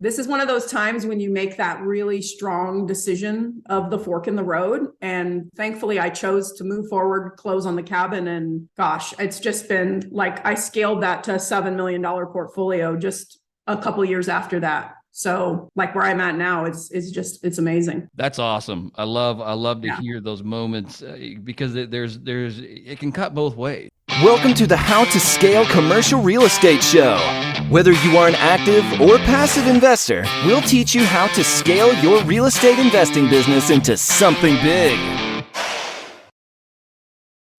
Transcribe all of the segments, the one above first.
This is one of those times when you make that really strong decision of the fork in the road. And thankfully, I chose to move forward, close on the cabin. And gosh, it's just been like I scaled that to a $7 million portfolio just a couple years after that. So like where I'm at now, it's amazing. That's awesome. I love to hear those moments because it can cut both ways. Welcome to the How to Scale Commercial Real Estate Show. Whether you are an active or passive investor, we'll teach you how to scale your real estate investing business into something big.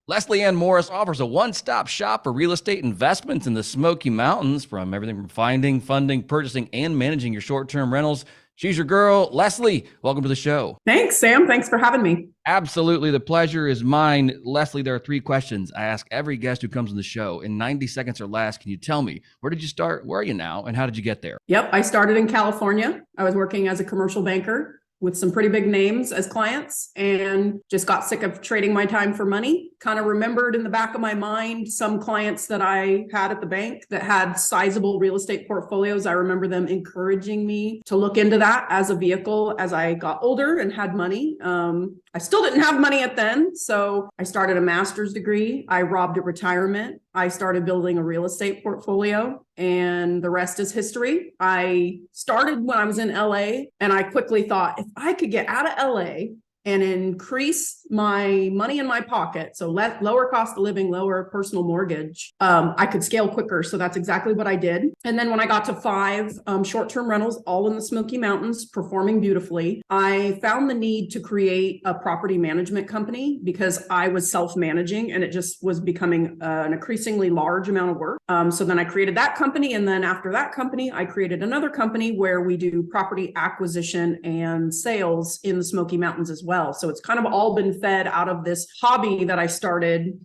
Leslie Ann Morris offers a one-stop shop for real estate investments in the Smoky Mountains, from everything from finding, funding, purchasing, and managing your short-term rentals. She's your girl. Leslie, welcome to the show. Thanks, Sam. Thanks for having me. Absolutely. The pleasure is mine. Leslie, there are 3 questions I ask every guest who comes on the show. In 90 seconds or less, can you tell me, where did you start? Where are you now? And how did you get there? Yep. I started in California. I was working as a commercial banker with some pretty big names as clients and just got sick of trading my time for money. Kind of remembered in the back of my mind some clients that I had at the bank that had sizable real estate portfolios. I remember them encouraging me to look into that as a vehicle as I got older and had money. I still didn't have money at then. So I started a master's degree. I robbed a retirement. I started building a real estate portfolio, and the rest is history. I started when I was in LA, and I quickly thought, if I could get out of LA and increase my money in my pocket, so lower cost of living, lower personal mortgage, I could scale quicker. So that's exactly what I did. And then when I got to 5 short-term rentals, all in the Smoky Mountains, performing beautifully, I found the need to create a property management company because I was self-managing and it just was becoming an increasingly large amount of work. So then I created that company. And then after that company, I created another company where we do property acquisition and sales in the Smoky Mountains as well. So it's kind of all been fed out of this hobby that I started,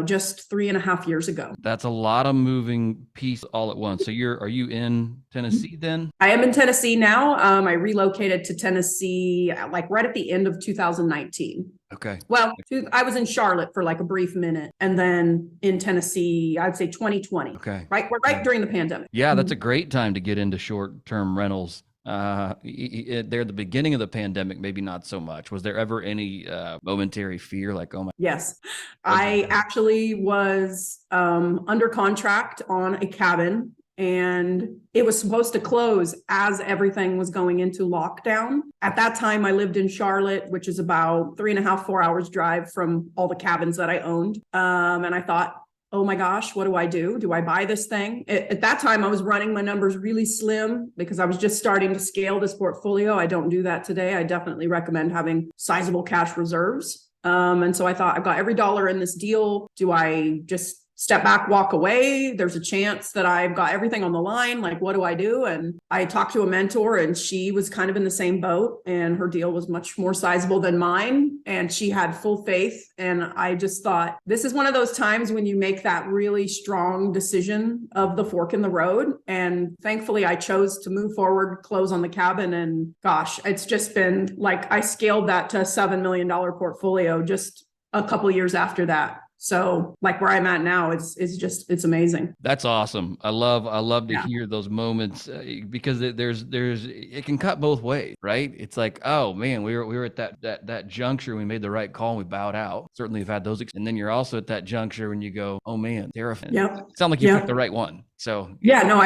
just 3.5 years ago. That's a lot of moving pieces all at once. So are you in Tennessee then? I am in Tennessee now. I relocated to Tennessee like right at the end of 2019. Okay. Well, I was in Charlotte for like a brief minute, and then in Tennessee, I'd say 2020. Okay. Right during the pandemic. Yeah, that's a great time to get into short-term rentals. They're the beginning of the pandemic, maybe not so much. Was there ever any momentary fear like, oh my? Yes, I actually was under contract on a cabin, and it was supposed to close as everything was going into lockdown. At that time, I lived in Charlotte, which is about 3.5, 4 hours drive from all the cabins that I owned. And I thought, oh my gosh, what do I do? Do I buy this thing? At that time, I was running my numbers really slim because I was just starting to scale this portfolio. I don't do that today. I definitely recommend having sizable cash reserves. And so I thought, I've got every dollar in this deal. Do I just step back, walk away? There's a chance that I've got everything on the line. Like, what do I do? And I talked to a mentor, and she was kind of in the same boat, and her deal was much more sizable than mine. And she had full faith. And I just thought, this is one of those times when you make that really strong decision of the fork in the road. And thankfully, I chose to move forward, close on the cabin. And gosh, it's just been like I scaled that to a $7 million portfolio just a couple years after that. So like where I'm at now, it's amazing. That's awesome. I love to hear those moments because it can cut both ways, right? It's like, oh man, we were at that juncture. We made the right call and we bowed out. Certainly have had those. And then you're also at that juncture when you go, oh man, terrifying. Yeah. It sounds like you picked the right one. So yeah, no,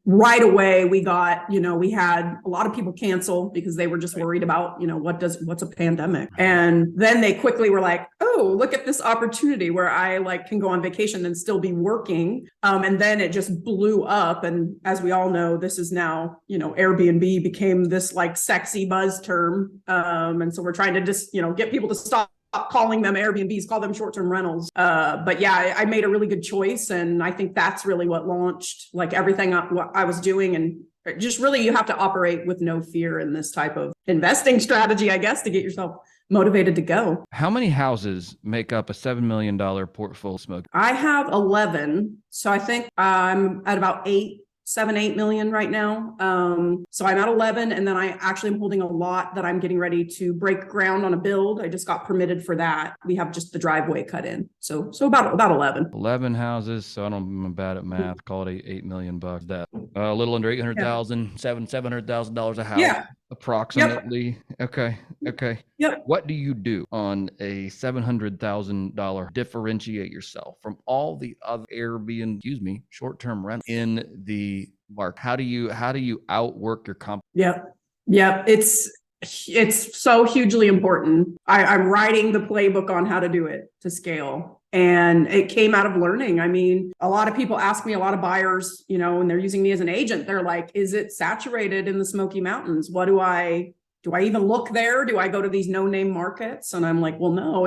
right away we got, we had a lot of people cancel because they were just worried about, what's a pandemic. And then they quickly were like, oh, look at this opportunity where I can go on vacation and still be working. And then it just blew up. And as we all know, this is now, Airbnb became this sexy buzz term. And so we're trying to just, get people to stop calling them Airbnbs, call them short-term rentals. But yeah, I made a really good choice. And I think that's really what launched everything what I was doing. And just really, you have to operate with no fear in this type of investing strategy, I guess, to get yourself motivated to go. How many houses make up a $7 million portfolio, Smoky? I have 11. So I think I'm at about 8 8 million right now. So I'm at 11, and then I actually am holding a lot that I'm getting ready to break ground on a build. I just got permitted for that. We have just the driveway cut in. So about 11. 11 houses. So I'm bad at math. Call it $8 million. That a little under 800,000, $700,000 a house. Yeah. Approximately. Yep. Okay. Yep. What do you do on a $700,000 differentiate yourself from all the other Airbnb, short-term rent in the market? How do you outwork your comp? Yep. It's so hugely important. I'm writing the playbook on how to do it to scale. And it came out of learning. I mean, a lot of people ask me, a lot of buyers, when they're using me as an agent, they're like, is it saturated in the Smoky Mountains? Do I even look there? Do I go to these no-name markets? And I'm like, well, no,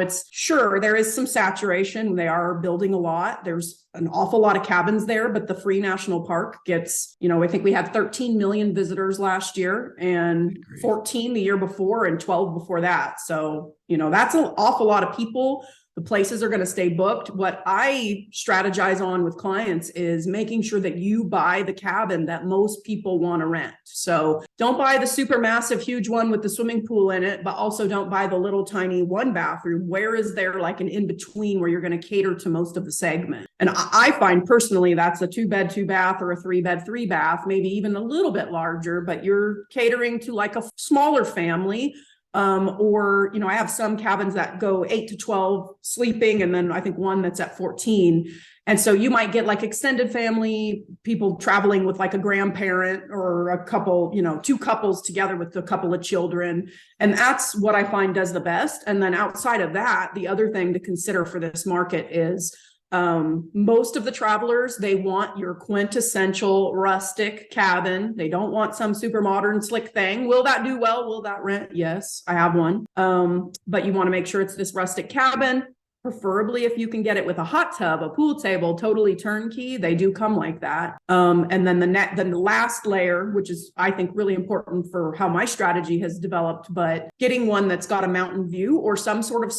there is some saturation. They are building a lot. There's an awful lot of cabins there, but the Free National Park gets, I think we had 13 million visitors last year and 14 the year before and 12 before that. So, that's an awful lot of people. The places are going to stay booked. What I strategize on with clients is making sure that you buy the cabin that most people want to rent. So don't buy the super massive, huge one with the swimming pool in it, but also don't buy the little tiny 1-bathroom. Where is there like an in-between where you're going to cater to most of the segment? And I find personally that's a 2-bed, 2-bath or a 3-bed, 3-bath, maybe even a little bit larger, but you're catering to like a smaller family. Or I have some cabins that go 8 to 12 sleeping, and then I think one that's at 14. And so you might get like extended family, people traveling with like a grandparent or a couple, 2 couples together with a couple of children. And that's what I find does the best. And then outside of that, the other thing to consider for this market is most of the travelers, they want your quintessential rustic cabin. They don't want some super modern slick thing. Will that do well? Will that rent? Yes, I have one. But you want to make sure it's this rustic cabin, preferably if you can get it with a hot tub, a pool table, totally turnkey. They do come like that. And then the last layer, which is, I think, really important for how my strategy has developed, but getting one that's got a mountain view or some sort of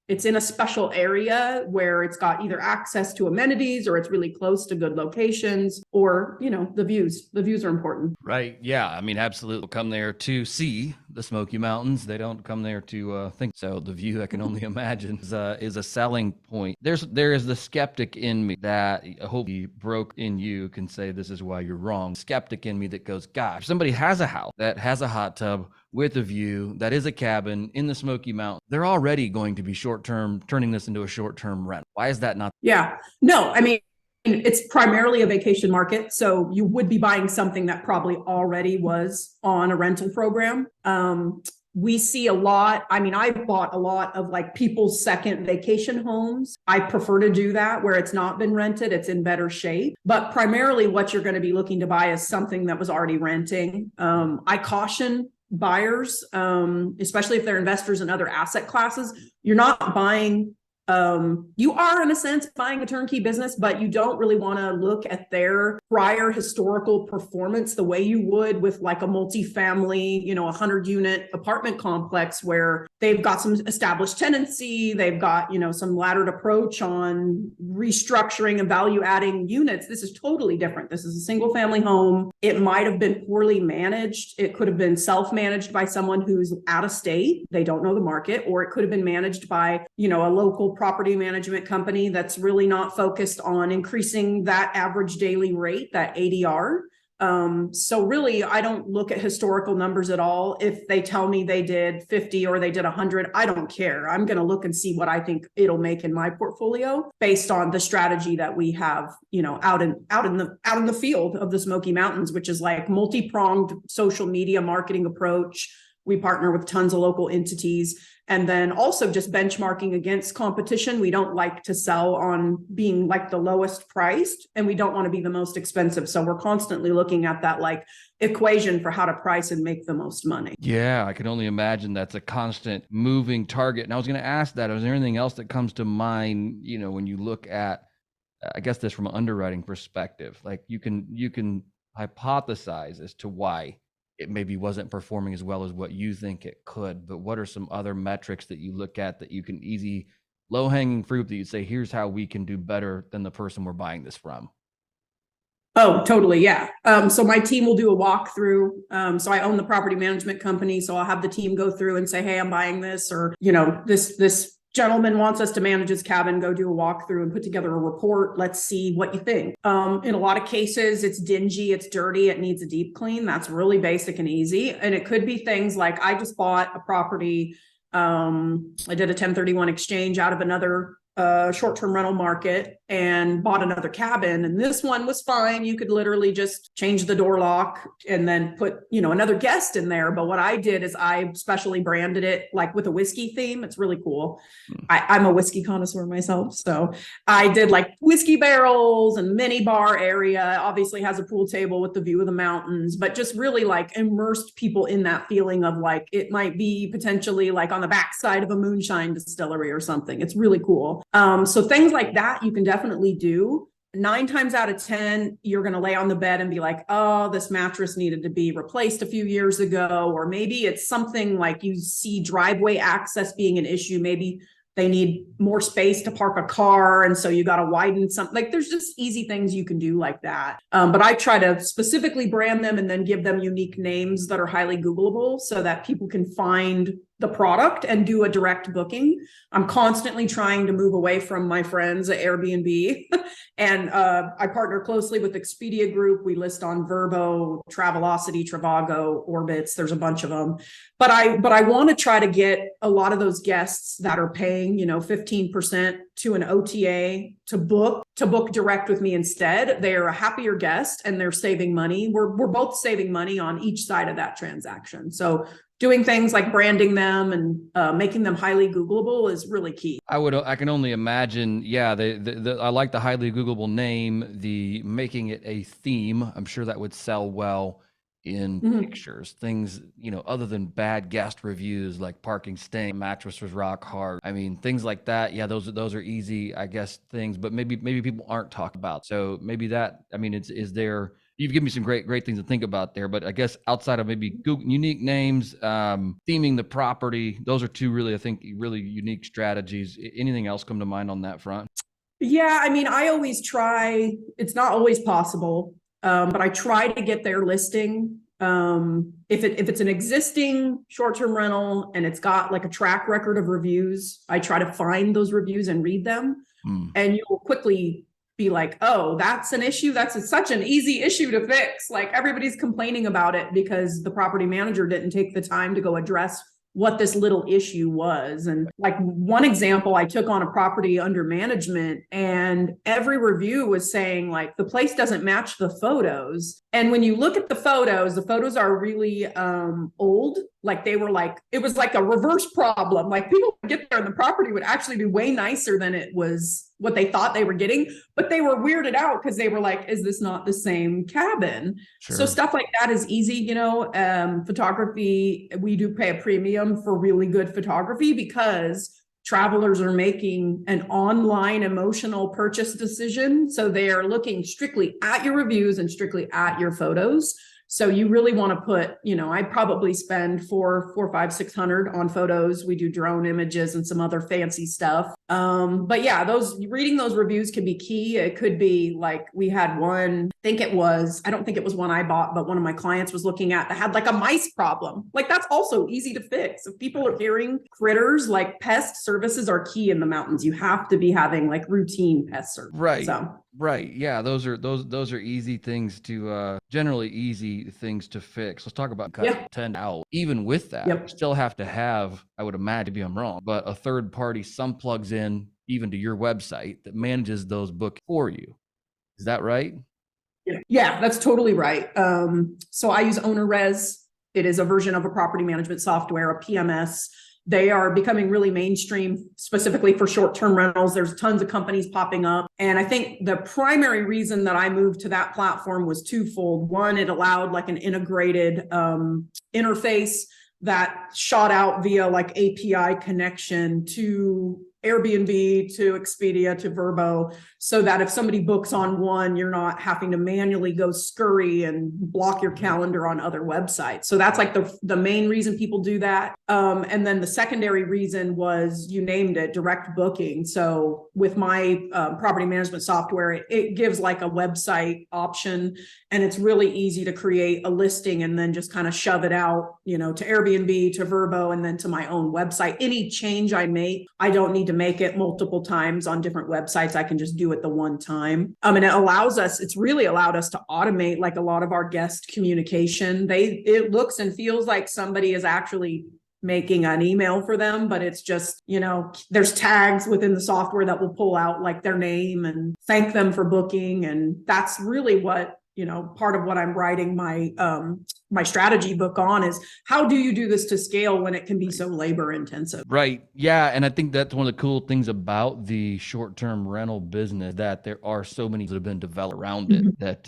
it's in a special area where it's got either access to amenities or it's really close to good locations or, the views. The views are important. Right. Yeah. I mean, absolutely. Come there to see the Smoky Mountains. They don't come there to think. So the view, I can only imagine, is a selling point. There is the skeptic in me that I hope he broke in you can say this is why you're wrong. Skeptic in me that goes, gosh, if somebody has a house that has a hot tub with a view, that is a cabin in the Smoky Mountains, they're already going to be short-term, turning this into a short-term rent. Why is that not? Yeah, no, I mean, it's primarily a vacation market. So you would be buying something that probably already was on a rental program. We see a lot. I mean, I've bought a lot of like people's second vacation homes. I prefer to do that where it's not been rented, it's in better shape. But primarily what you're going to be looking to buy is something that was already renting. I caution buyers, especially if they're investors in other asset classes, you're not buying, you are in a sense buying a turnkey business, but you don't really want to look at their prior historical performance the way you would with like a multifamily, 100-unit apartment complex where they've got some established tenancy, they've got, some laddered approach on restructuring and value adding units. This is totally different. This is a single family home. It might have been poorly managed. It could have been self-managed by someone who's out of state. They don't know the market, or it could have been managed by, a local property management company that's really not focused on increasing that average daily rate, that ADR. So really, I don't look at historical numbers at all. If they tell me they did 50 or they did 100, I don't care. I'm going to look and see what I think it'll make in my portfolio based on the strategy that we have, out in the field of the Smoky Mountains, which is like multi-pronged social media marketing approach. We partner with tons of local entities. And then also just benchmarking against competition. We don't like to sell on being like the lowest priced, and we don't want to be the most expensive. So we're constantly looking at that like equation for how to price and make the most money. Yeah, I can only imagine that's a constant moving target. And I was going to ask that, is there anything else that comes to mind, when you look at, I guess this from an underwriting perspective, like you can hypothesize as to why it maybe wasn't performing as well as what you think it could, but what are some other metrics that you look at that you can low-hanging fruit that you say, here's how we can do better than the person we're buying this from? Oh, totally. Yeah. So my team will do a walkthrough. So I own the property management company. So I'll have the team go through and say, hey, I'm buying this, or, this gentleman wants us to manage his cabin, go do a walkthrough and put together a report. Let's see what you think. In a lot of cases, it's dingy, it's dirty, it needs a deep clean. That's really basic and easy. And it could be things like, I just bought a property. I did a 1031 exchange out of another short-term rental market and bought another cabin, and this one was fine. You could literally just change the door lock and then put another guest in there. But what I did is I specially branded it like with a whiskey theme. It's really cool. I'm a whiskey connoisseur myself, so I did like whiskey barrels and mini bar area. Obviously has a pool table with the view of the mountains, but just really like immersed people in that feeling of like it might be potentially like on the backside of a moonshine distillery or something. It's really cool. So things like that you can definitely do. 9 times out of 10, you're going to lay on the bed and be like, oh, this mattress needed to be replaced a few years ago. Or maybe it's something like you see driveway access being an issue. Maybe they need more space to park a car, and so you got to widen something. Like there's just easy things you can do like that. But I try to specifically brand them and then give them unique names that are highly Googleable so that people can find the product and do a direct booking. I'm constantly trying to move away from my friends at Airbnb. And I partner closely with Expedia Group. We list on Vrbo, Travelocity, Trivago, Orbitz. There's a bunch of them. But I want to try to get a lot of those guests that are paying, 15% to an OTA to book direct with me instead. They are a happier guest and they're saving money. We're both saving money on each side of that transaction. So doing things like branding them and making them highly Googleable is really key. I can only imagine. Yeah, I like the highly Googleable name. The making it a theme. I'm sure that would sell well in pictures. Things other than bad guest reviews like parking stink, mattress was rock hard. I mean, things like that. Yeah, those are easy, I guess, things. But maybe people aren't talking about. So maybe that. I mean, is there. You've given me some great things to think about there, but I guess outside of maybe Google, unique names, theming the property, those are two really, I think, really unique strategies. Anything else come to mind on that front? Yeah, I mean, I always try. It's not always possible, but I try to get their listing. If it's an existing short-term rental and it's got like a track record of reviews, I try to find those reviews and read them, and you'll quickly be like, oh, that's an issue. That's such an easy issue to fix. Like everybody's complaining about it because the property manager didn't take the time to go address what this little issue was. And like one example, I took on a property under management and every review was saying like the place doesn't match the photos. And when you look at the photos are really old. Like they were like, it was like a reverse problem. Like people would get there and the property would actually be way nicer than it was what they thought they were getting, but they were weirded out because they were like, is this not the same cabin? Sure. So stuff like that is easy. Photography, we do pay a premium for really good photography because travelers are making an online emotional purchase decision. So they are looking strictly at your reviews and strictly at your photos. So you really want to put, I probably spend $400, $500, $600 on photos. We do drone images and some other fancy stuff. But yeah, reading those reviews can be key. It could be like we had one, I don't think it was one I bought, but one of my clients was looking at that had like a mice problem. Like that's also easy to fix. If people are hearing critters, like pest services are key in the mountains. You have to be having like routine pest service. Right. So. Right. Yeah. Those are easy things to, generally easy things to fix. Let's talk about cutting 10 out. Even with that, you still have to have, I would imagine, maybe I'm wrong, but a third party, some plugs in even to your website that manages those books for you. Is that right? Yeah, that's totally right. So I use OwnerRez. It is a version of a property management software, a PMS. They are becoming really mainstream, specifically for short-term rentals. There's tons of companies popping up. And I think the primary reason that I moved to that platform was twofold. One, it allowed like an integrated interface that shot out via like API connection to Airbnb to Expedia to Vrbo, so that if somebody books on one, you're not having to manually go scurry and block your calendar on other websites. So that's like the main reason people do that. And then the secondary reason was, you named it, direct booking. So with my property management software, it gives like a website option, and it's really easy to create a listing and then just kind of shove it out, to Airbnb, to Vrbo, and then to my own website. Any change I make, I don't need to make it multiple times on different websites. I can just do it the one time. And it's really allowed us to automate like a lot of our guest communication. It looks and feels like somebody is actually making an email for them, but it's just, there's tags within the software that will pull out like their name and thank them for booking. And that's really what, part of what I'm writing my strategy book on is, how do you do this to scale when it can be so labor intensive? Right. Yeah. And I think that's one of the cool things about the short-term rental business, that there are so many that have been developed around it that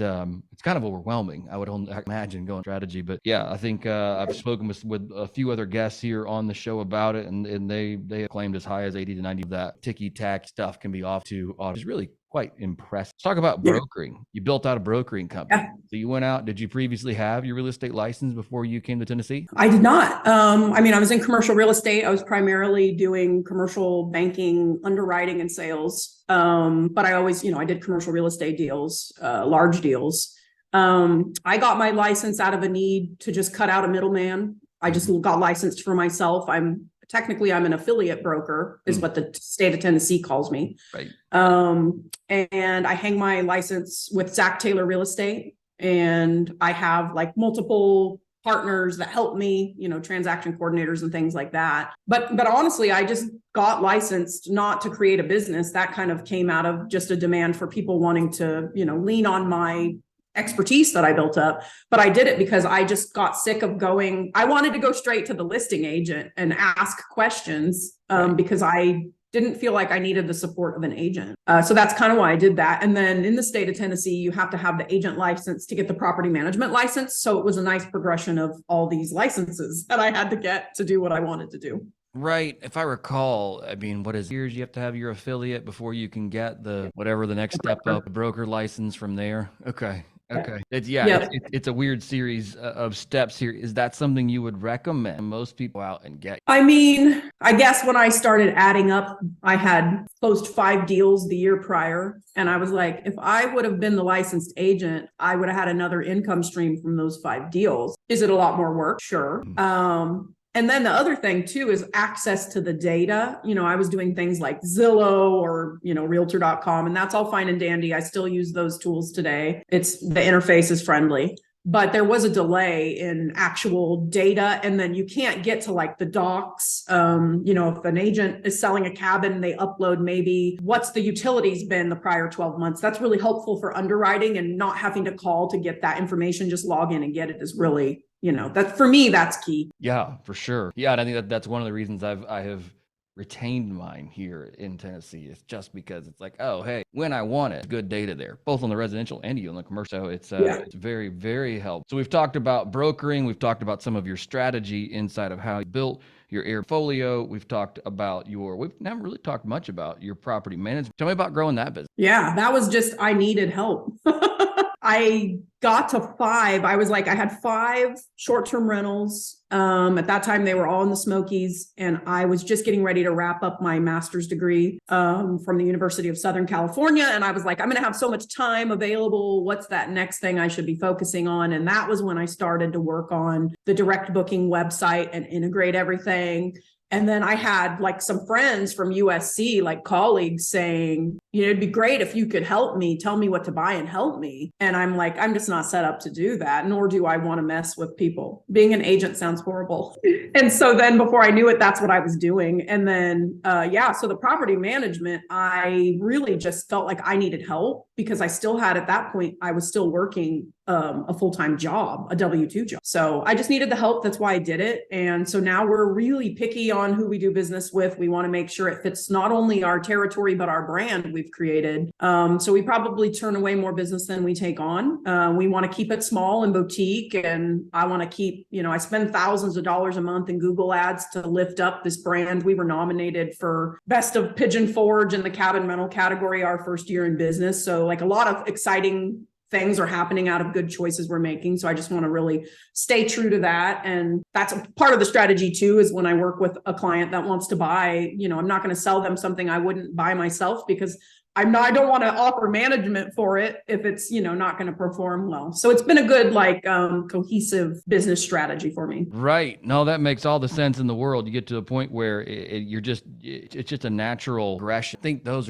it's kind of overwhelming. I would imagine going strategy. But yeah, I think I've spoken with a few other guests here on the show about it, and they have claimed as high as 80 to 90 of that ticky-tack stuff can be off to auto. It's really quite impressive. Let's talk about brokering. You built out a brokering company. Yeah. So you went out. Did you previously have your real estate license before you came to Tennessee? I did not. I was in commercial real estate. I was primarily doing commercial banking, underwriting, and sales. But I always, I did commercial real estate deals, large deals. I got my license out of a need to just cut out a middleman. I just got licensed for myself. I'm an affiliate broker, is what the state of Tennessee calls me. Right. And I hang my license with Zach Taylor Real Estate, and I have like multiple partners that help me, transaction coordinators and things like that. But honestly, I just got licensed not to create a business. That kind of came out of just a demand for people wanting to, lean on my expertise that I built up. But I did it because I just got sick of I wanted to go straight to the listing agent and ask questions because I didn't feel like I needed the support of an agent. So that's kind of why I did that. And then in the state of Tennessee, you have to have the agent license to get the property management license. So it was a nice progression of all these licenses that I had to get to do what I wanted to do. Right. If I recall, what is years you have to have your affiliate before you can get the next step up, the broker license from there? Okay. It's a weird series of steps here. Is that something you would recommend most people out and get? I guess when I started adding up, I had closed 5 deals the year prior. And I was like, if I would have been the licensed agent, I would have had another income stream from those 5 deals. Is it a lot more work? Sure. And then the other thing too is access to the data. I was doing things like Zillow or, realtor.com, and that's all fine and dandy. I still use those tools today. The interface is friendly, but there was a delay in actual data. And then you can't get to like the docs. If an agent is selling a cabin, they upload maybe what's the utilities been the prior 12 months. That's really helpful for underwriting, and not having to call to get that information. Just log in and get it is really, that for me, that's key. Yeah, for sure. Yeah. And I think that's one of the reasons I have retained mine here in Tennessee. It's just because it's like, oh, hey, when I want it, good data there, both on the residential and on the commercial. So it's very, very helpful. So we've talked about brokering. We've talked about some of your strategy inside of how you built your portfolio. We've talked about we haven't really talked much about your property management. Tell me about growing that business. Yeah, that was just, I needed help. I got to 5. I had 5 short-term rentals. At that time, they were all in the Smokies, and I was just getting ready to wrap up my master's degree from the University of Southern California. And I was like, I'm going to have so much time available. What's that next thing I should be focusing on? And that was when I started to work on the direct booking website and integrate everything. And then I had like some friends from USC, like colleagues, saying, it'd be great if you could help me, tell me what to buy and help me. And I'm like, I'm just not set up to do that, nor do I want to mess with people. Being an agent sounds horrible. And so then before I knew it, that's what I was doing. And then, so the property management, I really just felt like I needed help, because I still had, at that point, I was still working a full-time job, a W-2 job. So I just needed the help. That's why I did it. And so now we're really picky on who we do business with. We want to make sure it fits not only our territory, but our brand we've created. So we probably turn away more business than we take on. We want to keep it small and boutique. And I want to keep, I spend thousands of dollars a month in Google ads to lift up this brand. We were nominated for Best of Pigeon Forge in the cabin rental category our first year in business. So like a lot of exciting things are happening out of good choices we're making. So I just want to really stay true to that. And that's a part of the strategy too, is when I work with a client that wants to buy, I'm not going to sell them something I wouldn't buy myself, because I don't want to offer management for it if it's, not going to perform well. So it's been a good, cohesive business strategy for me. Right. No, that makes all the sense in the world. You get to a point where it's just a natural progression. I think those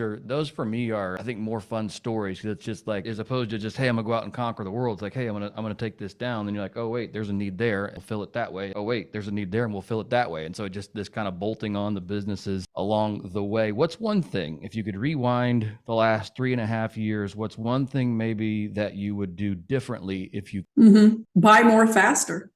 for me are, I think, more fun stories, because it's just like, as opposed to just, hey, I'm gonna go out and conquer the world. It's like, hey, I'm gonna take this down. Then you're like, oh wait, there's a need there, we'll fill it that way. Oh wait, there's a need there, and we'll fill it that way. And so it just this kind of bolting on the businesses along the way. What's one thing, if you could rewind the last 3.5 years, what's one thing maybe that you would do differently if you buy more faster?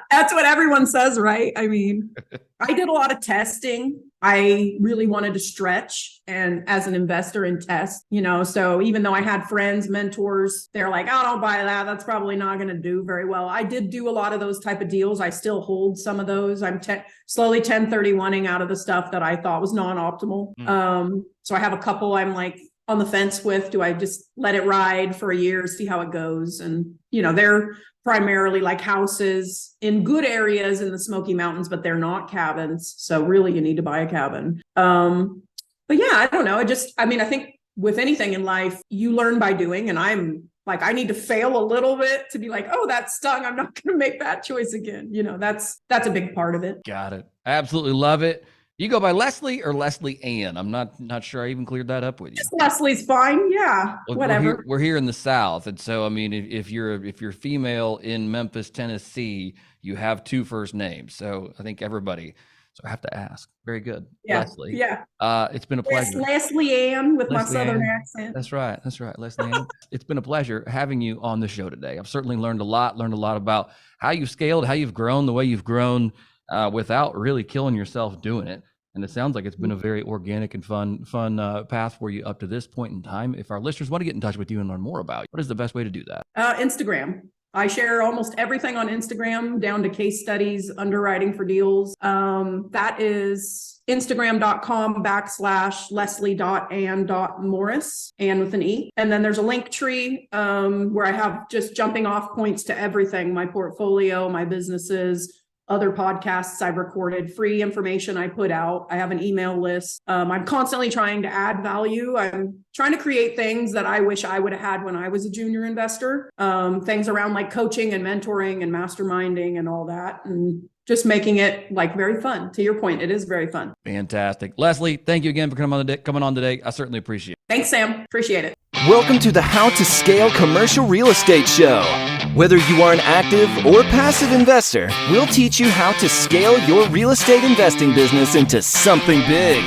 That's what everyone says, right? I mean, I did a lot of testing. I really wanted to stretch, and as an investor and test, so even though I had friends, mentors, they're like, oh, don't buy that. That's probably not going to do very well. I did do a lot of those type of deals. I still hold some of those. I'm slowly 1031ing out of the stuff that I thought was non-optimal. So I have a couple I'm like on the fence with. Do I just let it ride for a year, see how it goes? And, they're primarily like houses in good areas in the Smoky Mountains, but they're not cabins. So really you need to buy a cabin. But yeah, I don't know. I think with anything in life, you learn by doing, and I'm like, I need to fail a little bit to be like, oh, that stung, I'm not going to make that choice again. That's a big part of it. Got it. I absolutely love it. You go by Leslie or Leslie Ann? I'm not sure I even cleared that up with you. Just Leslie's fine. Yeah, well, whatever. We're here in the South. And so, I mean, if you're female in Memphis, Tennessee, you have two first names. So I think everybody, so I have to ask. Very good. Yeah. Leslie. Yeah. It's been a pleasure. Leslie Ann with my Southern accent. That's right. Leslie Ann. It's been a pleasure having you on the show today. I've certainly learned a lot about how you've scaled, how you've grown, the way you've grown without really killing yourself doing it. And it sounds like it's been a very organic and fun path for you up to this point in time. If our listeners want to get in touch with you and learn more about you, what is the best way to do that? Instagram. I share almost everything on Instagram, down to case studies, underwriting for deals. That is Instagram.com/Leslie.Ann.Morris, and with an E. And then there's a link tree where I have just jumping off points to everything: my portfolio, my businesses, other podcasts I've recorded, free information I put out. I have an email list. I'm constantly trying to add value. I'm trying to create things that I wish I would have had when I was a junior investor. Things around like coaching and mentoring and masterminding and all that. And just making it like very fun. To your point, it is very fun. Fantastic. Leslie, thank you again for coming on today. I certainly appreciate it. Thanks, Sam. Appreciate it. Welcome to the How to Scale Commercial Real Estate Show. Whether you are an active or passive investor, we'll teach you how to scale your real estate investing business into something big.